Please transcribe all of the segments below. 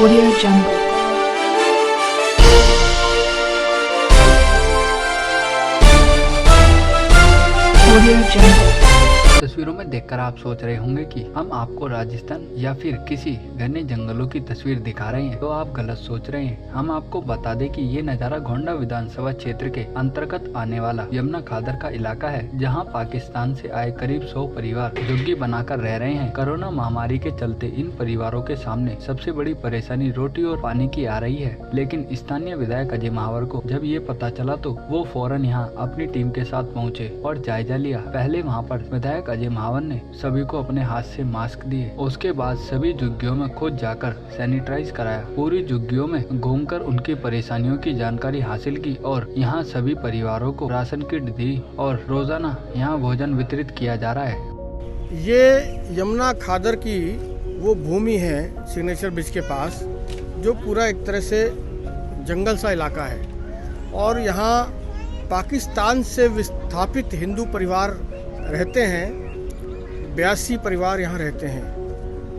Audio Jungle. Audio Jungle. तस्वीरों में देखकर आप सोच रहे होंगे कि हम आपको राजस्थान या फिर किसी घने जंगलों की तस्वीर दिखा रहे हैं, तो आप गलत सोच रहे हैं। हम आपको बता दें कि ये नज़ारा गोंडा विधानसभा क्षेत्र के अंतर्गत आने वाला यमुना खादर का इलाका है, जहां पाकिस्तान से आए करीब 100 परिवार झुग्गी बनाकर रह रहे हैं। कोरोना महामारी के चलते इन परिवारों के सामने सबसे बड़ी परेशानी रोटी और पानी की आ रही है, लेकिन स्थानीय विधायक अजय महावर को जब ये पता चला तो वो फौरन यहाँ अपनी टीम के साथ पहुँचे और जायजा लिया। पहले वहाँ पर विधायक अजय महावर ने सभी को अपने हाथ से मास्क दिए। उसके बाद सभी झुग्गियों में खुद जाकर सैनिटाइज कराया। पूरी झुग्गियों में घूमकर उनकी परेशानियों की जानकारी हासिल की और यहाँ सभी परिवारों को राशन किट दी और रोजाना यहाँ भोजन वितरित किया जा रहा है। ये यमुना खादर की वो भूमि है सिग्नेचर ब्रिज के पास, जो पूरा एक तरह से जंगल सा इलाका है और यहाँ पाकिस्तान से विस्थापित हिंदू परिवार रहते हैं। 82 परिवार यहाँ रहते हैं,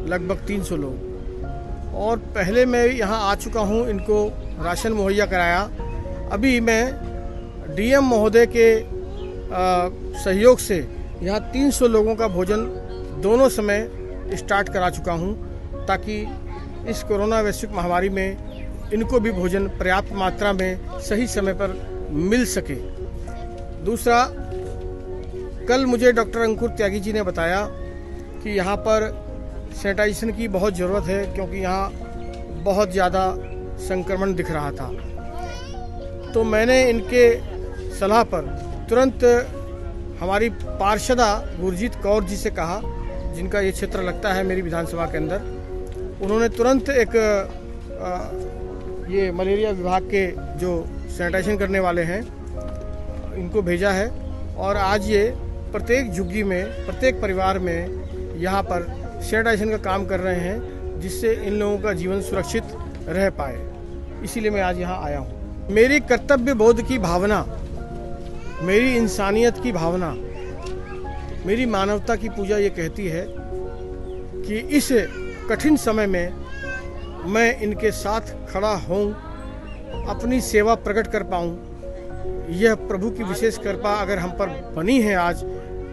लगभग 300 लोग। और पहले मैं यहाँ आ चुका हूँ, इनको राशन मुहैया कराया। अभी मैं डीएम महोदय के सहयोग से यहाँ 300 लोगों का भोजन दोनों समय स्टार्ट करा चुका हूँ, ताकि इस कोरोना वैश्विक महामारी में इनको भी भोजन पर्याप्त मात्रा में सही समय पर मिल सके। दूसरा, कल मुझे डॉक्टर अंकुर त्यागी जी ने बताया कि यहाँ पर सैनिटाइजेशन की बहुत ज़रूरत है, क्योंकि यहाँ बहुत ज़्यादा संक्रमण दिख रहा था। तो मैंने इनके सलाह पर तुरंत हमारी पार्षदा गुरजीत कौर जी से कहा, जिनका ये क्षेत्र लगता है मेरी विधानसभा के अंदर। उन्होंने तुरंत एक ये मलेरिया विभाग के जो सैनिटाइजेशन करने वाले हैं इनको भेजा है और आज ये प्रत्येक झुग्गी में, प्रत्येक परिवार में यहाँ पर सैनिटाइजेशन का काम कर रहे हैं, जिससे इन लोगों का जीवन सुरक्षित रह पाए। इसीलिए मैं आज यहाँ आया हूँ। मेरी कर्तव्य बोध की भावना, मेरी इंसानियत की भावना, मेरी मानवता की पूजा ये कहती है कि इस कठिन समय में मैं इनके साथ खड़ा हूँ, अपनी सेवा प्रकट कर पाऊँ। यह प्रभु की विशेष कृपा अगर हम पर बनी है आज,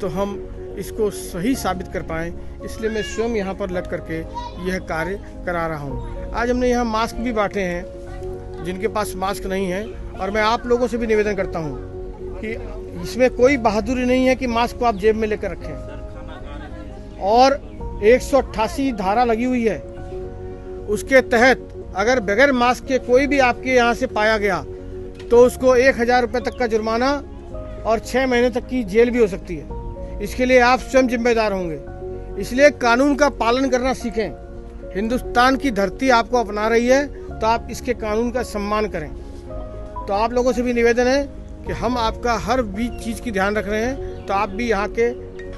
तो हम इसको सही साबित कर पाएँ। इसलिए मैं स्वयं यहाँ पर लग करके यह कार्य करा रहा हूँ। आज हमने यहाँ मास्क भी बांटे हैं जिनके पास मास्क नहीं है, और मैं आप लोगों से भी निवेदन करता हूँ कि इसमें कोई बहादुरी नहीं है कि मास्क को आप जेब में लेकर रखें। और 188 धारा लगी हुई है, उसके तहत अगर बगैर मास्क के कोई भी आपके यहाँ से पाया गया तो उसको 1000 रुपये तक का जुर्माना और 6 महीने तक की जेल भी हो सकती है। इसके लिए आप स्वयं जिम्मेदार होंगे। इसलिए कानून का पालन करना सीखें। हिंदुस्तान की धरती आपको अपना रही है, तो आप इसके कानून का सम्मान करें। तो आप लोगों से भी निवेदन है कि हम आपका हर भी चीज़ की ध्यान रख रहे हैं, तो आप भी यहाँ के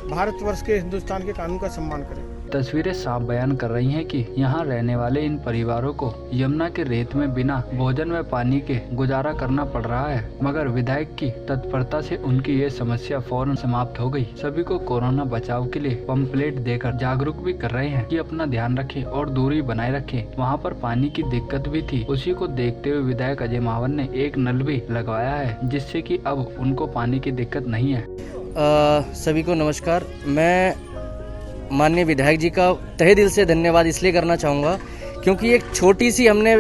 भारतवर्ष के, हिंदुस्तान के कानून का सम्मान करें। तस्वीरें साफ बयान कर रही हैं कि यहाँ रहने वाले इन परिवारों को यमुना के रेत में बिना भोजन व पानी के गुजारा करना पड़ रहा है, मगर विधायक की तत्परता से उनकी ये समस्या फौरन समाप्त हो गई। सभी को कोरोना बचाव के लिए पंपलेट देकर जागरूक भी कर रहे हैं कि अपना ध्यान रखें और दूरी बनाए रखें। वहाँ पर पानी की दिक्कत भी थी, उसी को देखते हुए विधायक अजय महावर ने एक नल भी लगवाया है, जिससे कि अब उनको पानी की दिक्कत नहीं है। सभी को नमस्कार। मैं माननीय विधायक जी का तहे दिल से धन्यवाद इसलिए करना चाहूँगा क्योंकि एक छोटी सी हमने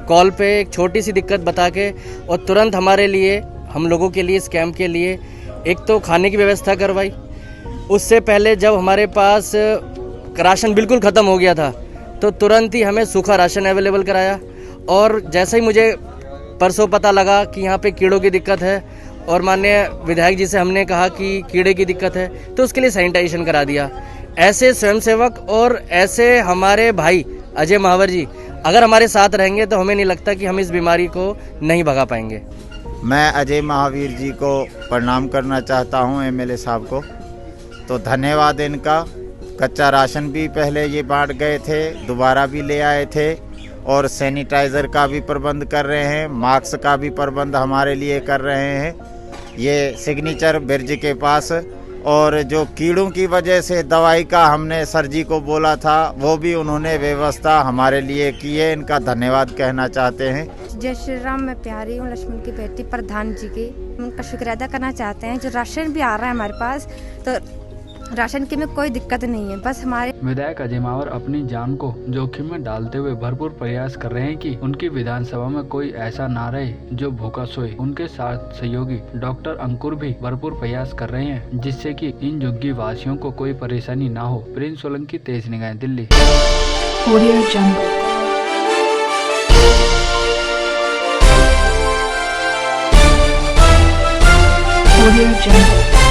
कॉल पे एक छोटी सी दिक्कत बता के और तुरंत हमारे लिए, हम लोगों के लिए, इस कैंप के लिए एक तो खाने की व्यवस्था करवाई। उससे पहले जब हमारे पास राशन बिल्कुल ख़त्म हो गया था तो तुरंत ही हमें सूखा राशन अवेलेबल कराया। और जैसे ही मुझे परसों पता लगा कि यहाँ पे कीड़ों की दिक्कत है और माननीय विधायक जी से हमने कहा कि कीड़े की दिक्कत है, तो उसके लिए सैनिटाइजेशन करा दिया। ऐसे स्वयंसेवक और ऐसे हमारे भाई अजय महावर जी अगर हमारे साथ रहेंगे तो हमें नहीं लगता कि हम इस बीमारी को नहीं भगा पाएंगे। मैं अजय महावीर जी को प्रणाम करना चाहता हूं, एमएलए साहब को। तो धन्यवाद इनका। कच्चा राशन भी पहले ये बांट गए थे, दोबारा भी ले आए थे और सैनिटाइज़र का भी प्रबंध कर रहे हैं, मास्क का भी प्रबंध हमारे लिए कर रहे हैं। ये सिग्नेचर ब्रिज के पास और जो कीड़ों की वजह से दवाई का हमने सर जी को बोला था वो भी उन्होंने व्यवस्था हमारे लिए की है। इनका धन्यवाद कहना चाहते हैं। जय श्री राम। मैं प्यारी हूँ लक्ष्मण की बेटी प्रधान जी की, उनका शुक्र अदा करना चाहते हैं। जो राशन भी आ रहा है हमारे पास, तो राशन की में कोई दिक्कत नहीं है। बस हमारे विधायक अजय मावर अपनी जान को जोखिम में डालते हुए भरपूर प्रयास कर रहे हैं कि उनकी विधानसभा में कोई ऐसा ना रहे जो भूखा सोए। उनके साथ सहयोगी डॉक्टर अंकुर भी भरपूर प्रयास कर रहे हैं जिससे कि इन झुग्गी वासियों को कोई परेशानी ना हो। प्रिंस सोलंकी, तेज निगाहें, Delhi. Audio Jungle. Audio Jungle.